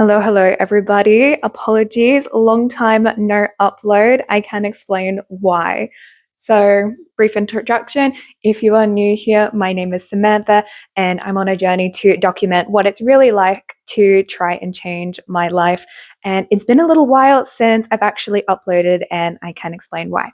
Hello, everybody. Apologies, long time no upload. I can explain why. So, brief introduction. If you are new here, my name is Samantha, and I'm on a journey to document what it's really like to try and change my life. And it's been a little while since I've actually uploaded, and I can explain why.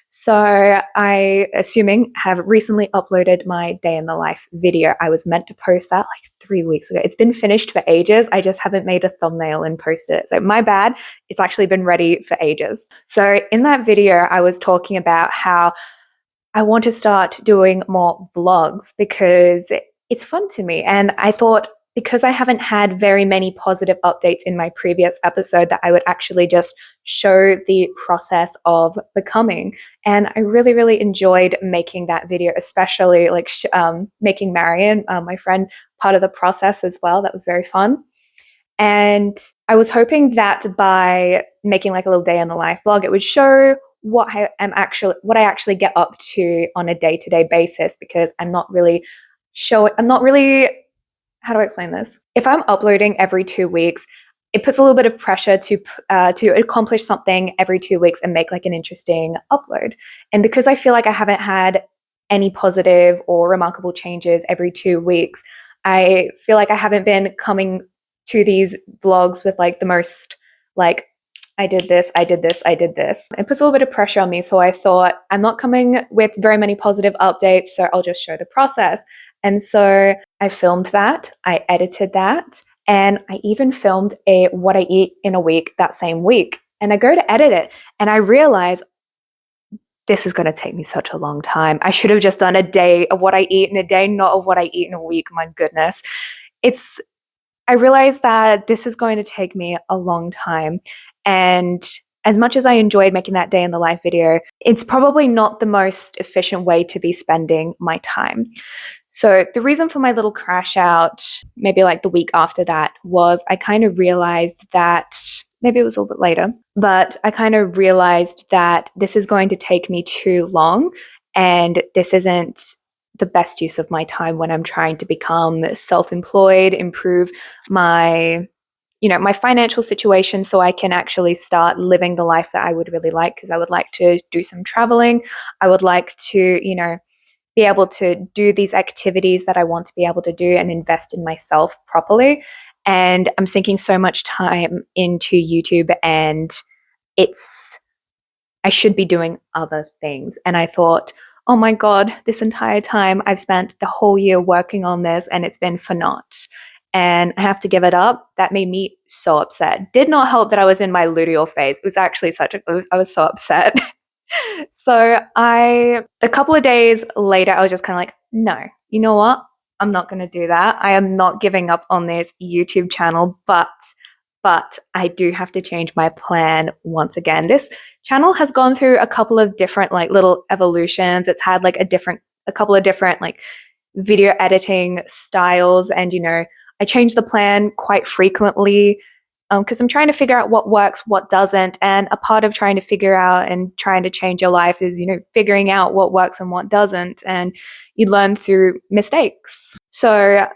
So, assuming, have recently uploaded my day in the life video. I was meant to post that like 3 weeks ago. It's been finished for ages. I just haven't made a thumbnail and posted it. So my bad. It's actually been ready for ages. So in that video, I was talking about how I want to start doing more vlogs because it's fun to me. And I thought because I haven't had very many positive updates in my previous episode that I would actually just show the process of becoming. And I really enjoyed making that video, especially like making Marion, my friend, part of the process as well. That was very fun. And I was hoping that by making like a little day in the life vlog, it would show what I actually get up to on a day-to-day basis, because I'm not really, how do I explain this? If I'm uploading every 2 weeks, it puts a little bit of pressure to accomplish something every 2 weeks and make like an interesting upload. And because I feel like I haven't had any positive or remarkable changes every 2 weeks, I feel like I haven't been coming to these vlogs with like the most like, I did this. It puts a little bit of pressure on me. So I thought, I'm not coming with very many positive updates, so I'll just show the process. And so I filmed that, I edited that, and I even filmed a what I eat in a week that same week. And I go to edit it and I realize this is going to take me such a long time. I should have just done a day of what I eat in a day, not of what I eat in a week. My goodness. I realized that this is going to take me a long time. And as much as I enjoyed making that day in the life video, it's probably not the most efficient way to be spending my time. So the reason for my little crash out, maybe like the week after that, was I kind of realized that, maybe it was a little bit later, but I kind of realized that this is going to take me too long, and this isn't the best use of my time when I'm trying to become self-employed, improve my financial situation so I can actually start living the life that I would really like, because I would like to do some traveling. I would like to, be able to do these activities that I want to be able to do and invest in myself properly. And I'm sinking so much time into YouTube, and I should be doing other things. And I thought, oh my God, this entire time I've spent the whole year working on this and it's been for naught. And I have to give it up. That made me so upset. Did not help that I was in my luteal phase. It was actually I was so upset. So a couple of days later, I was just kind of like, no, you know what? I'm not going to do that. I am not giving up on this YouTube channel, but I do have to change my plan once again. This channel has gone through a couple of different like little evolutions. It's had like a couple of different like video editing styles, and I change the plan quite frequently because I'm trying to figure out what works, what doesn't. And a part of trying to figure out and trying to change your life is, figuring out what works and what doesn't. And you learn through mistakes. So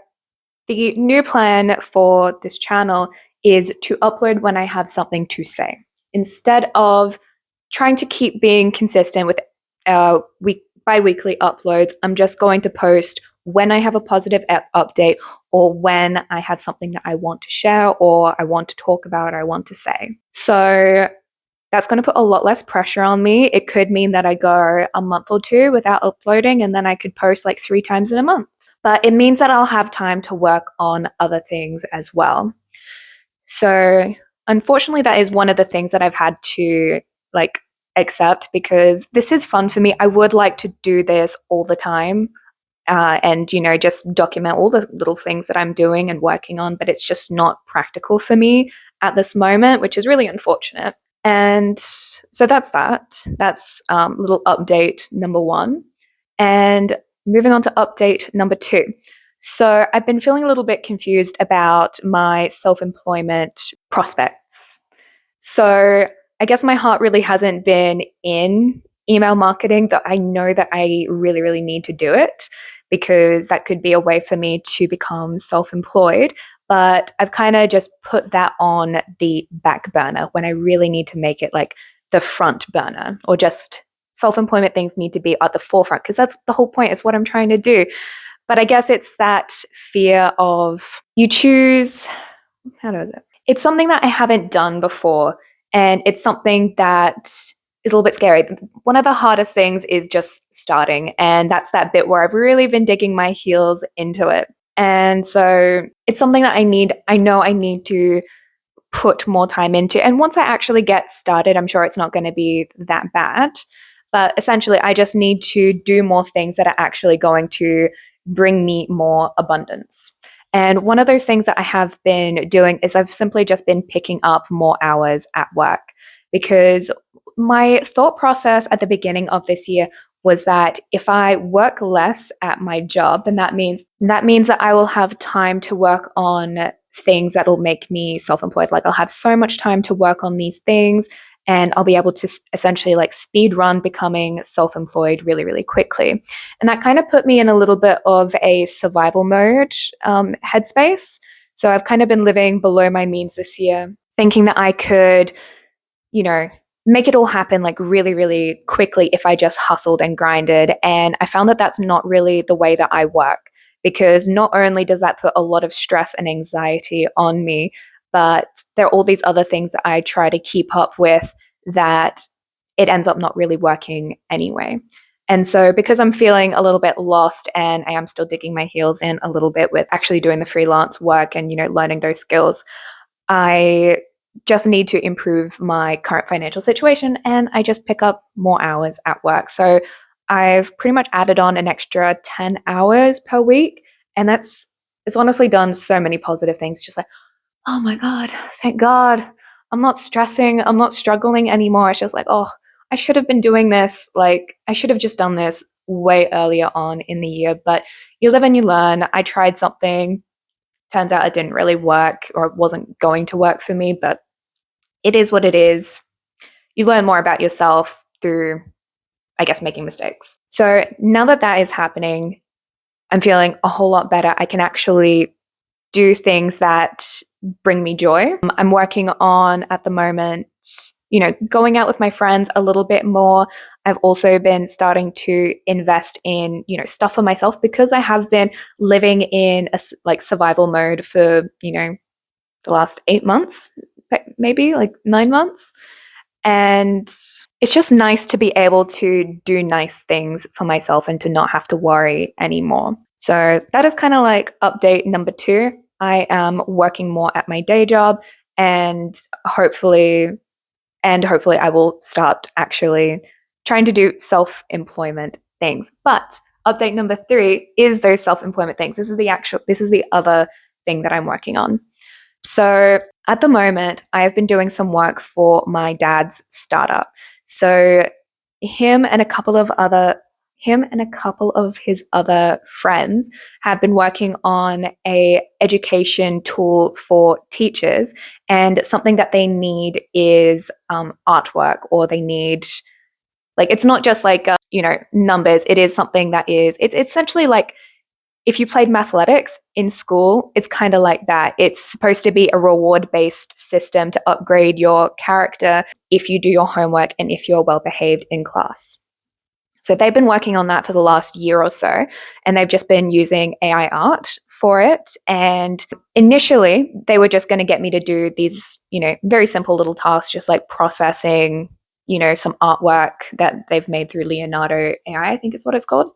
the new plan for this channel is to upload when I have something to say, instead of trying to keep being consistent with bi-weekly uploads. I'm just going to post when I have a positive update, or when I have something that I want to share, or I want to talk about, or I want to say. So that's going to put a lot less pressure on me. It could mean that I go a month or two without uploading, and then I could post like 3 times in a month. But it means that I'll have time to work on other things as well. So unfortunately, that is one of the things that I've had to like accept, because this is fun for me. I would like to do this all the time and, just document all the little things that I'm doing and working on, but it's just not practical for me at this moment, which is really unfortunate. And so that's that. That's little update number 1. And moving on to update number 2. So I've been feeling a little bit confused about my self-employment prospects. So I guess my heart really hasn't been in email marketing, though I know that I really need to do it, because that could be a way for me to become self-employed. but I've kind of just put that on the back burner when I really need to make it like the front burner, or just self-employment things need to be at the forefront, because that's the whole point. It's what I'm trying to do. But I guess it's that fear of you choose, how do I say? It's something that I haven't done before, and it's something that is a little bit scary. One of the hardest things is just starting, and that's that bit where I've really been digging my heels into it. And so it's something that I know I need to put more time into. And once I actually get started, I'm sure it's not going to be that bad. But essentially, I just need to do more things that are actually going to bring me more abundance. And one of those things that I have been doing is I've simply just been picking up more hours at work, because my thought process at the beginning of this year was that if I work less at my job, then that means that I will have time to work on things that will make me self-employed. Like I'll have so much time to work on these things, and I'll be able to essentially like speed run becoming self-employed really, really quickly. And that kind of put me in a little bit of a survival mode headspace. So I've kind of been living below my means this year, thinking that I could, you know, make it all happen like really, really quickly if I just hustled and grinded. And I found that that's not really the way that I work, because not only does that put a lot of stress and anxiety on me, but there are all these other things that I try to keep up with that it ends up not really working anyway. And so because I'm feeling a little bit lost, and I am still digging my heels in a little bit with actually doing the freelance work and, learning those skills, I just need to improve my current financial situation, and I just pick up more hours at work. So I've pretty much added on an extra 10 hours per week, and it's honestly done so many positive things. Just like, oh my God, thank God. I'm not stressing. I'm not struggling anymore. It's just like, oh, I should have been doing this. Like, I should have just done this way earlier on in the year. But you live and you learn. I tried something. Turns out it didn't really work, or it wasn't going to work for me, but it is what it is. You learn more about yourself through, I guess, making mistakes. So now that that is happening, I'm feeling a whole lot better. I can actually do things that bring me joy. I'm working on, at the moment, going out with my friends a little bit more. I've also been starting to invest in, stuff for myself, because I have been living in a like survival mode for, the last 8 months, maybe like 9 months. And it's just nice to be able to do nice things for myself and to not have to worry anymore. So that is kind of like update number 2. I am working more at my day job, and hopefully I will start actually trying to do self-employment things. But update number 3 is those self-employment things. This is the other thing that I'm working on. So at the moment, I've been doing some work for my dad's startup. So him and a couple of his other friends have been working on a education tool for teachers, and something that they need is artwork, or they need, like, it's not just like numbers. It is something that it's essentially like, if you played mathletics in school, it's kind of like that. It's supposed to be a reward-based system to upgrade your character if you do your homework and if you're well behaved in class. So they've been working on that for the last year or so, and they've just been using AI art for it. And initially, they were just going to get me to do these, very simple little tasks, just like processing, some artwork that they've made through Leonardo AI, I think is what it's called.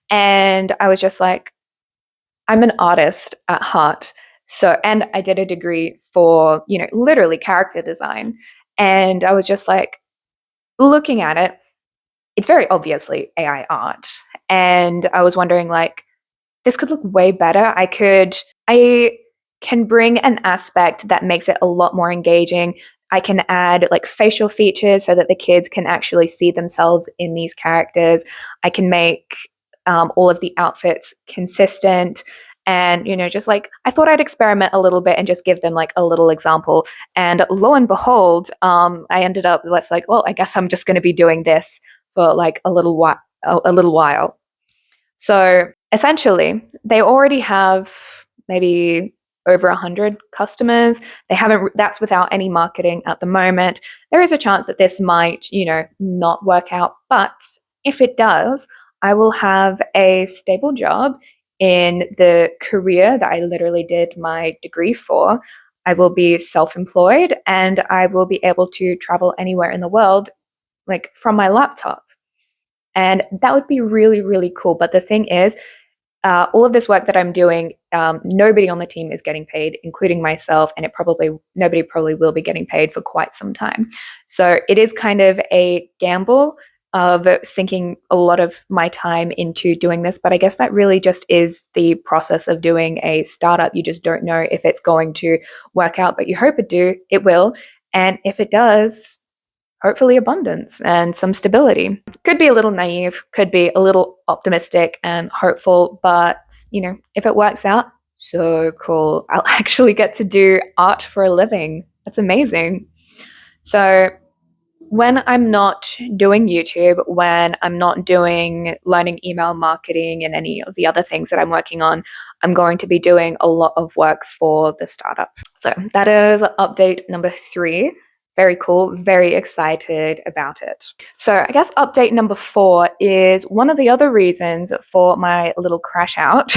And I was just like, I'm an artist at heart. So, and I did a degree for, literally character design. And I was just like, looking at it, it's very obviously AI art. And I was wondering, like, this could look way better. I can bring an aspect that makes it a lot more engaging. I can add like facial features so that the kids can actually see themselves in these characters. I can make all of the outfits consistent. And, just like, I thought I'd experiment a little bit and just give them like a little example. And lo and behold, I ended up like, well, I guess I'm just going to be doing this for like a little while. So essentially, they already have maybe over 100 customers. They haven't, that's without any marketing at the moment. There is a chance that this might, not work out. But if it does, I will have a stable job in the career that I literally did my degree for. I will be self-employed and I will be able to travel anywhere in the world, like from my laptop. And that would be really, really cool. But the thing is, all of this work that I'm doing, nobody on the team is getting paid, including myself, and nobody probably will be getting paid for quite some time. So it is kind of a gamble of sinking a lot of my time into doing this. But I guess that really just is the process of doing a startup. You just don't know if it's going to work out, but you hope it will. And if it does, hopefully abundance and some stability. Could be a little naive, could be a little optimistic and hopeful, but if it works out, so cool. I'll actually get to do art for a living. That's amazing. So when I'm not doing YouTube, when I'm not doing learning email marketing and any of the other things that I'm working on, I'm going to be doing a lot of work for the startup. So that is update number 3. Very cool, very excited about it. So I guess update number 4 is one of the other reasons for my little crash out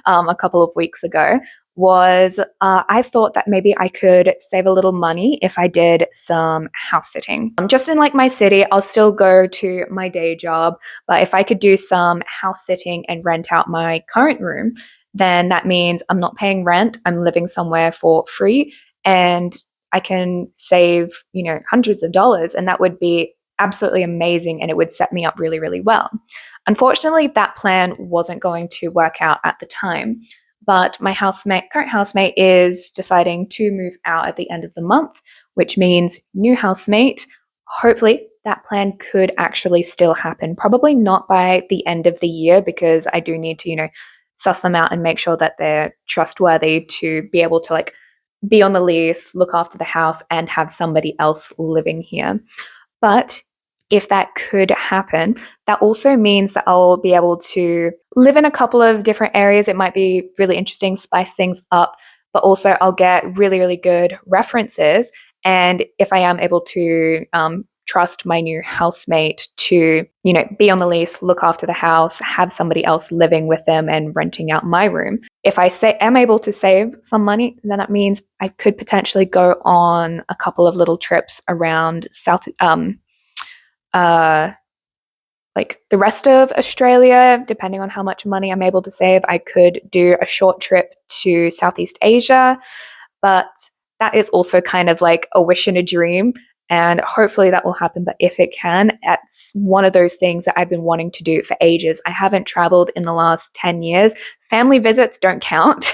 a couple of weeks ago was I thought that maybe I could save a little money if I did some house sitting. Just in like my city, I'll still go to my day job, but if I could do some house sitting and rent out my current room, then that means I'm not paying rent, I'm living somewhere for free, and I can save, hundreds of dollars, and that would be absolutely amazing, and it would set me up really, really well. Unfortunately, that plan wasn't going to work out at the time, but my current housemate is deciding to move out at the end of the month, which means new housemate. Hopefully, that plan could actually still happen. Probably not by the end of the year, because I do need to, suss them out and make sure that they're trustworthy to be able to be on the lease, look after the house, and have somebody else living here. But if that could happen, that also means that I'll be able to live in a couple of different areas. It might be really interesting, spice things up, but also I'll get really, really good references. And if I am able to trust my new housemate to, be on the lease, look after the house, have somebody else living with them and renting out my room. If I am able to save some money, then that means I could potentially go on a couple of little trips around like the rest of Australia, depending on how much money I'm able to save. I could do a short trip to Southeast Asia, but that is also kind of like a wish and a dream. And hopefully that will happen. But if it can, it's one of those things that I've been wanting to do for ages. I haven't traveled in the last 10 years. Family visits don't count.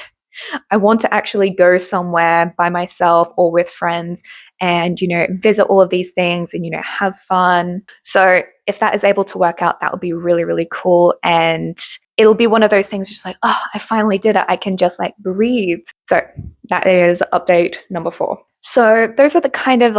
I want to actually go somewhere by myself or with friends and, visit all of these things and, have fun. So if that is able to work out, that would be really, really cool. And it'll be one of those things just like, oh, I finally did it. I can just breathe. So that is update number 4. So those are the kind of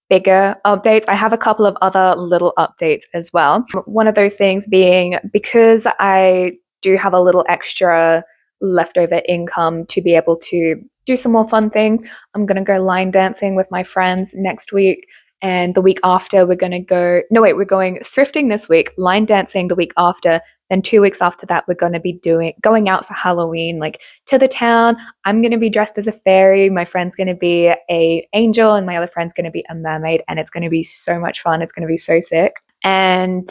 bigger updates. I have a couple of other little updates as well. One of those things being, because I do have a little extra leftover income to be able to do some more fun things, I'm going to go line dancing with my friends next week. And the week after, we're going thrifting this week, line dancing the week after. Then 2 weeks after that, we're going to be going out for Halloween, to the town. I'm going to be dressed as a fairy. My friend's going to be a angel, and my other friend's going to be a mermaid. And it's going to be so much fun. It's going to be so sick. And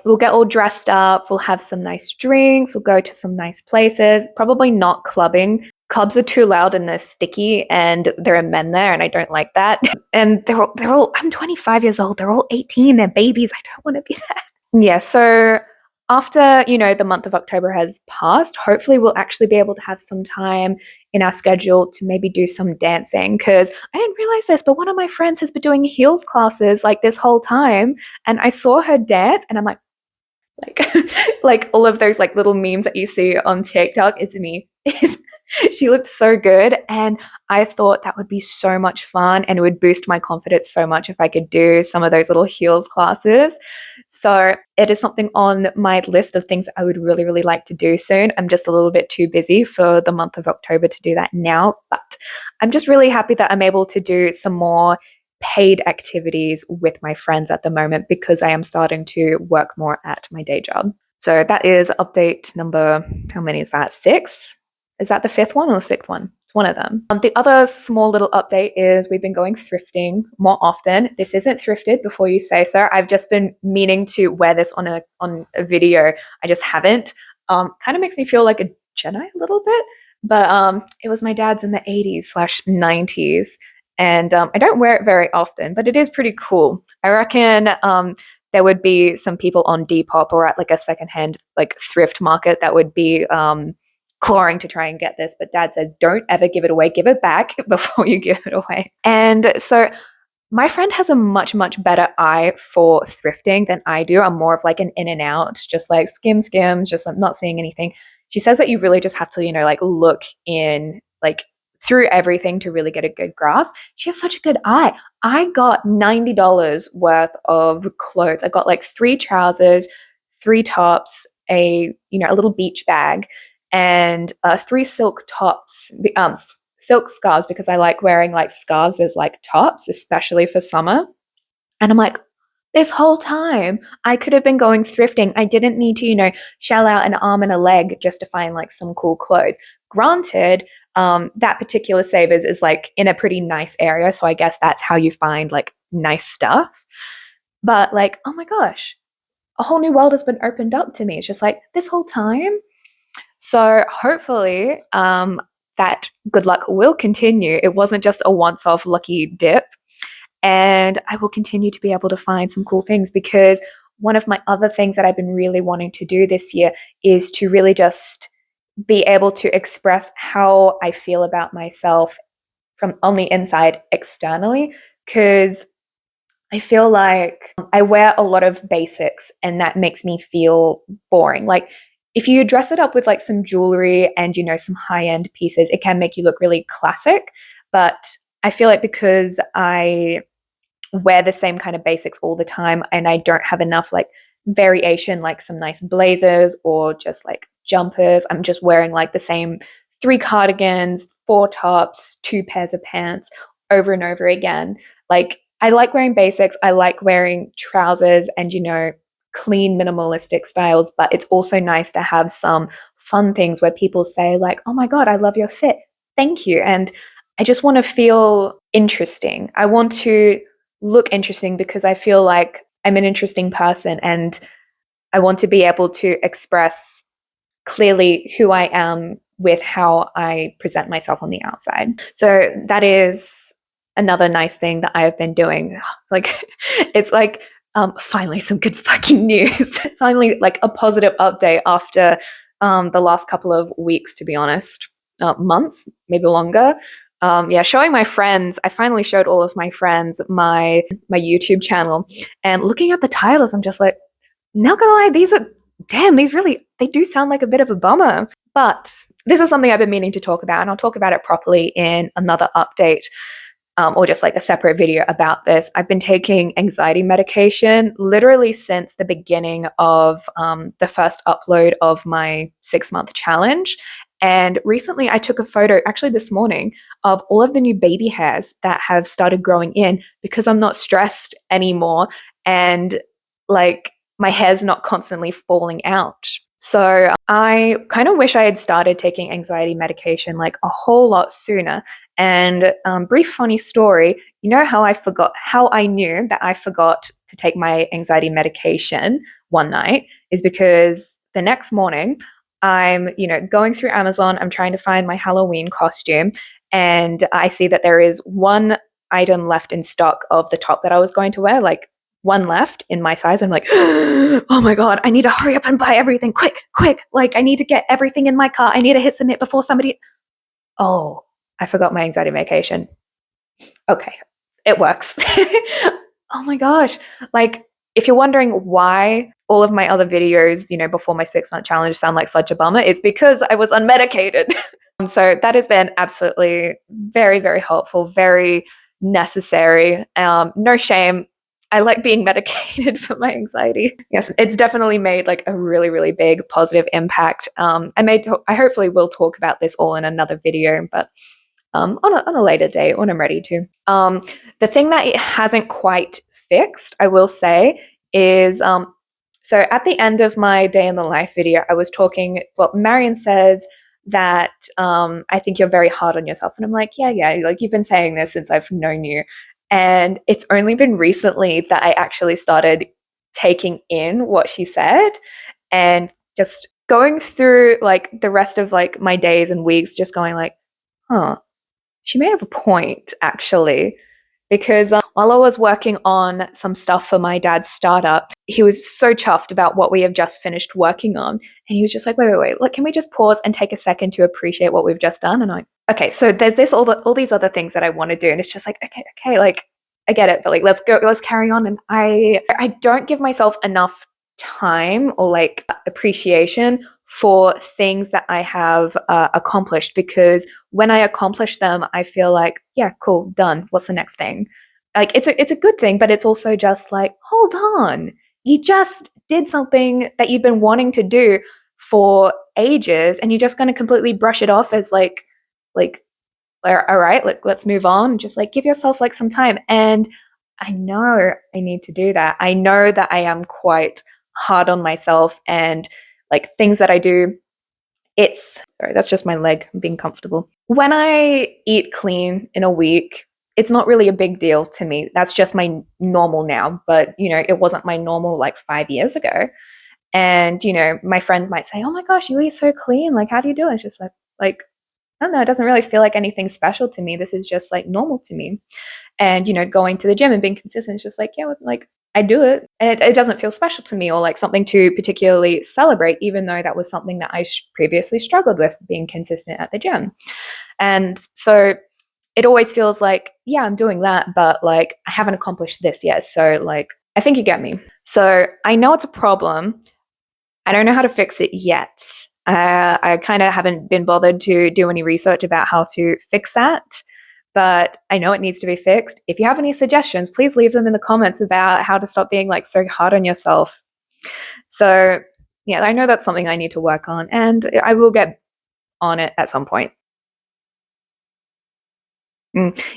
we'll get all dressed up. We'll have some nice drinks. We'll go to some nice places. Probably not clubbing. Clubs are too loud and they're sticky, and there are men there, and I don't like that. And they're all, I'm 25 years old. They're all 18. They're babies. I don't want to be that. Yeah. So after, the month of October has passed, hopefully we'll actually be able to have some time in our schedule to maybe do some dancing, because I didn't realize this, but one of my friends has been doing heels classes this whole time, and I saw her dance, and I'm like like all of those little memes that you see on TikTok, it's me. She looked so good, and I thought that would be so much fun and it would boost my confidence so much if I could do some of those little heels classes. So it is something on my list of things that I would really, really like to do soon. I'm just a little bit too busy for the month of October to do that now, but I'm just really happy that I'm able to do some more paid activities with my friends at the moment because I am starting to work more at my day job. So that is update number, how many is that? 6? Is that the 5th one or the 6th one? It's one of them. The other small little update is we've been going thrifting more often. This isn't thrifted before you say so. I've just been meaning to wear this on a video. I just haven't. Kind of makes me feel like a Jedi a little bit, but it was my dad's in the 80s/90s. And I don't wear it very often, but it is pretty cool. I reckon there would be some people on Depop or at like a secondhand like thrift market that would be clawing to try and get this, but dad says don't ever give it away, give it back before you give it away. And so my friend has a much, much better eye for thrifting than I do. I'm more of like an in and out, just like skims, just like not seeing anything. She says that you really just have to, like look in like through everything to really get a good grasp. She has such a good eye. I got $90 worth of clothes. I got like 3 trousers, 3 tops, a little beach bag, and 3 silk tops, silk scarves, because I like wearing like scarves as like tops, especially for summer. And I'm like, this whole time I could have been going thrifting. I didn't need to, shell out an arm and a leg just to find like some cool clothes. Granted, that particular Savers is like in a pretty nice area. So I guess that's how you find like nice stuff. But like, oh my gosh, a whole new world has been opened up to me. It's just like this whole time. So hopefully that good luck will continue. It wasn't just a once-off lucky dip. And I will continue to be able to find some cool things, because one of my other things that I've been really wanting to do this year is to really just be able to express how I feel about myself from on the inside externally, because I feel like I wear a lot of basics and that makes me feel boring. Like if you dress it up with like some jewelry and, some high-end pieces, it can make you look really classic. But I feel like because I wear the same kind of basics all the time and I don't have enough like variation, like some nice blazers or just like jumpers, I'm just wearing like the same 3 cardigans, 4 tops, 2 pairs of pants over and over again. Like I like wearing basics. I like wearing trousers and, clean minimalistic styles, but it's also nice to have some fun things where people say like, oh my God, I love your fit. Thank you. And I just want to feel interesting. I want to look interesting because I feel like I'm an interesting person and I want to be able to express clearly who I am with how I present myself on the outside. So that is another nice thing that I have been doing. It's like finally some good fucking news. Finally, like a positive update after the last couple of weeks, to be honest, months, maybe longer. Showing my friends, I finally showed all of my friends my YouTube channel, and looking at the titles, I'm just like, not gonna lie, they do sound like a bit of a bummer. But this is something I've been meaning to talk about, and I'll talk about it properly in another update, or just like a separate video about this. I've been taking anxiety medication literally since the beginning of the first upload of my 6-month challenge. And recently I took a photo, actually this morning, of all of the new baby hairs that have started growing in because I'm not stressed anymore. And like my hair's not constantly falling out. So I kind of wish I had started taking anxiety medication like a whole lot sooner. And brief funny story, how I knew that I forgot to take my anxiety medication one night is because the next morning I'm, going through Amazon, I'm trying to find my Halloween costume, and I see that there is one item left in stock of the top that I was going to wear, like one left in my size. I'm like, oh my God, I need to hurry up and buy everything quick. Like I need to get everything in my car. I need to hit submit before somebody, oh, I forgot my anxiety medication. Okay, it works. Oh my gosh. Like if you're wondering why all of my other videos, before my 6-month challenge sound like such a bummer, it's because I was unmedicated. So that has been absolutely very, very helpful, very necessary. No shame. I like being medicated for my anxiety. Yes, it's definitely made like a really, really big positive impact. I hopefully will talk about this all in another video, but on a later date when I'm ready to. The thing that it hasn't quite fixed, I will say, is so at the end of my day in the life video, I was talking. Well, Marion says that I think you're very hard on yourself, and I'm like, yeah, like you've been saying this since I've known you, and it's only been recently that I actually started taking in what she said and just going through like the rest of like my days and weeks, just going like, huh, she may have a point, actually, because while I was working on some stuff for my dad's startup, he was so chuffed about what we have just finished working on. And he was just like, wait, like, can we just pause and take a second to appreciate what we've just done? And I'm like, okay, so there's all these other things that I want to do. And it's just like, okay, like, I get it, but like, let's carry on. And I don't give myself enough time or like appreciation for things that I have accomplished, because when I accomplish them, I feel like, yeah, cool, done. What's the next thing? Like it's a good thing, but it's also just like, hold on, you just did something that you've been wanting to do for ages, and you're just going to completely brush it off as like all right, like let's move on. Just like give yourself like some time. And I know I need to do that. I know that I am quite hard on myself, and like things that I do, sorry, that's just my leg being comfortable. When I eat clean in a week, it's not really a big deal to me. That's just my normal now. But, it wasn't my normal like 5 years ago. And, my friends might say, oh my gosh, you eat so clean. Like, how do you do it? It's just like, I don't know. It doesn't really feel like anything special to me. This is just like normal to me. And, going to the gym and being consistent is just like, yeah, like I do it. And it doesn't feel special to me or like something to particularly celebrate, even though that was something that I previously struggled with, being consistent at the gym. And so it always feels like, yeah, I'm doing that, but like I haven't accomplished this yet. So like, I think you get me. So I know it's a problem. I don't know how to fix it yet. I kind of haven't been bothered to do any research about how to fix that, but I know it needs to be fixed. If you have any suggestions, please leave them in the comments about how to stop being like so hard on yourself. So yeah, I know that's something I need to work on, and I will get on it at some point.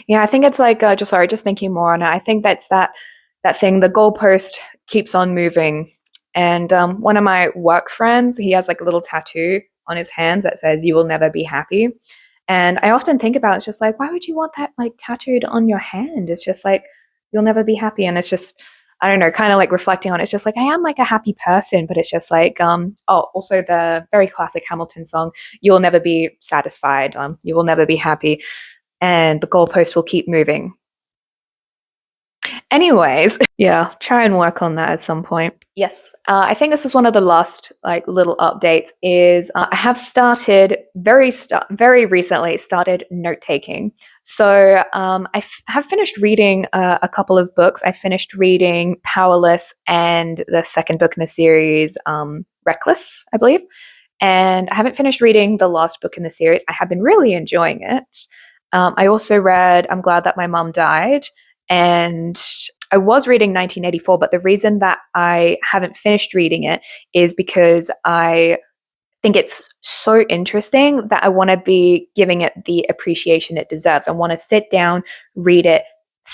Yeah, I think it's like just thinking more on it. I think that's that thing. The goalpost keeps on moving, and one of my work friends, he has like a little tattoo on his hands that says "You will never be happy." And I often think about it's just like, why would you want that like tattooed on your hand? It's just like you'll never be happy, and it's just I don't know, kind of like reflecting on it. It's just like I am like a happy person, but it's just like also the very classic Hamilton song, "You will never be satisfied, you will never be happy." And the goalpost will keep moving. Anyways, yeah, try and work on that at some point. Yes, I think this is one of the last like little updates. Is I have started very recently started note taking. So have finished reading a couple of books. I finished reading Powerless and the second book in the series, Reckless, I believe. And I haven't finished reading the last book in the series. I have been really enjoying it. I also read I'm Glad That My Mom Died, and I was reading 1984, but the reason that I haven't finished reading it is because I think it's so interesting that I want to be giving it the appreciation it deserves. I want to sit down, read it,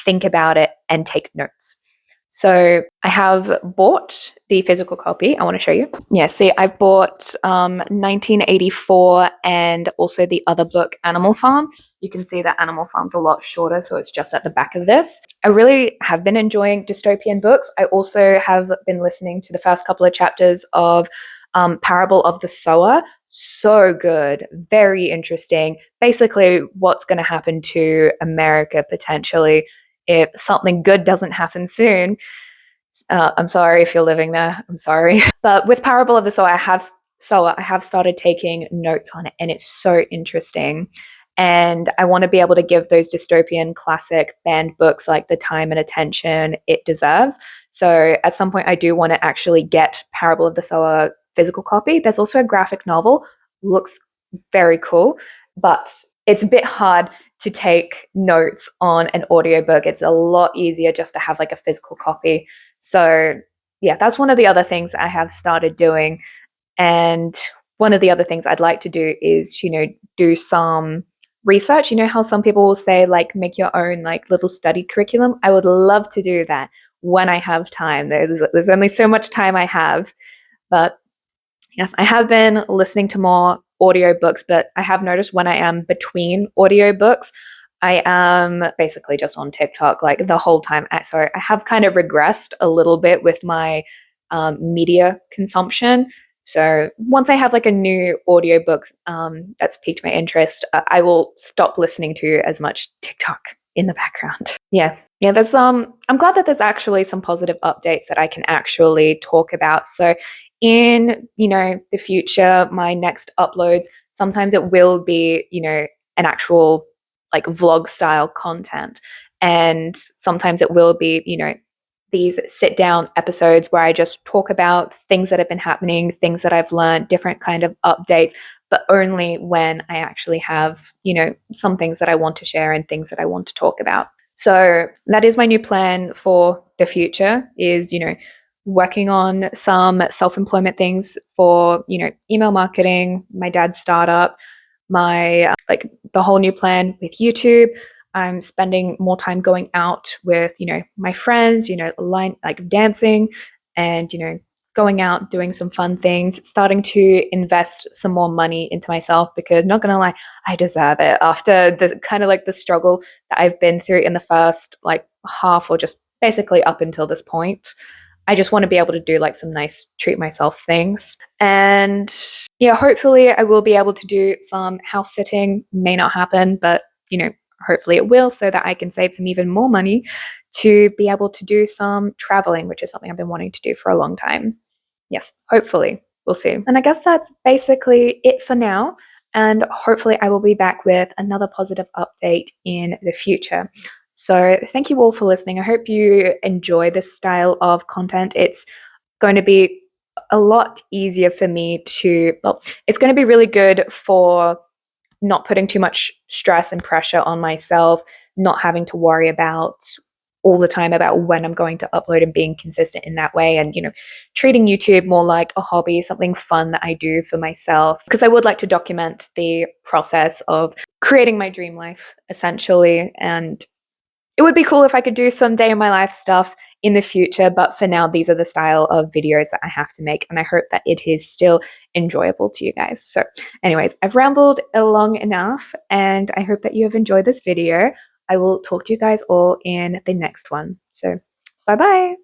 think about it, and take notes. So I have bought the physical copy. I want to show you. Yeah, see, I've bought 1984 and also the other book, Animal Farm. You can see that Animal Farm's a lot shorter, so it's just at the back of this. I really have been enjoying dystopian books. I also have been listening to the first couple of chapters of Parable of the Sower. So good, very interesting. Basically, what's going to happen to America potentially if something good doesn't happen soon. I'm sorry if you're living there. I'm sorry. But with Parable of the Sower, I have started taking notes on it, and it's so interesting. And I want to be able to give those dystopian classic banned books like the time and attention it deserves. So at some point, I do want to actually get Parable of the Sower physical copy. There's also a graphic novel, looks very cool. but it's a bit hard to take notes on an audiobook. It's a lot easier just to have like a physical copy. So yeah, that's one of the other things I have started doing. And one of the other things I'd like to do is, do some research. You know how some people will say, like, make your own like little study curriculum? I would love to do that when I have time. There's only so much time I have. But yes, I have been listening to more audiobooks, but I have noticed when I am between audiobooks, I am basically just on TikTok like the whole time. So I have kind of regressed a little bit with my media consumption. So once I have like a new audiobook that's piqued my interest, I will stop listening to as much TikTok in the background. Yeah. Yeah, there's I'm glad that there's actually some positive updates that I can actually talk about. So in, the future, my next uploads, sometimes it will be, an actual like vlog style content. And sometimes it will be, these sit down episodes where I just talk about things that have been happening, things that I've learned, different kind of updates, but only when I actually have, some things that I want to share and things that I want to talk about. So that is my new plan for the future is, working on some self-employment things for, email marketing, my dad's startup, my like the whole new plan with YouTube. I'm spending more time going out with, my friends, like dancing and, going out, doing some fun things, starting to invest some more money into myself because not gonna lie, I deserve it after the kind of like the struggle that I've been through in the first like half or just basically up until this point. I just want to be able to do like some nice treat myself things. And yeah, hopefully I will be able to do some house sitting. May not happen, but hopefully it will so that I can save some even more money to be able to do some traveling, which is something I've been wanting to do for a long time. Yes, hopefully. We'll see. And I guess that's basically it for now. And hopefully I will be back with another positive update in the future. So thank you all for listening. I hope you enjoy this style of content. It's going to be a lot easier for me it's going to be really good for not putting too much stress and pressure on myself, not having to worry about all the time about when I'm going to upload and being consistent in that way. And, treating YouTube more like a hobby, something fun that I do for myself. Because I would like to document the process of creating my dream life, essentially. And it would be cool if I could do some day in my life stuff in the future, but for now, these are the style of videos that I have to make, and I hope that it is still enjoyable to you guys. So anyways, I've rambled long enough, and I hope that you have enjoyed this video. I will talk to you guys all in the next one. So bye-bye.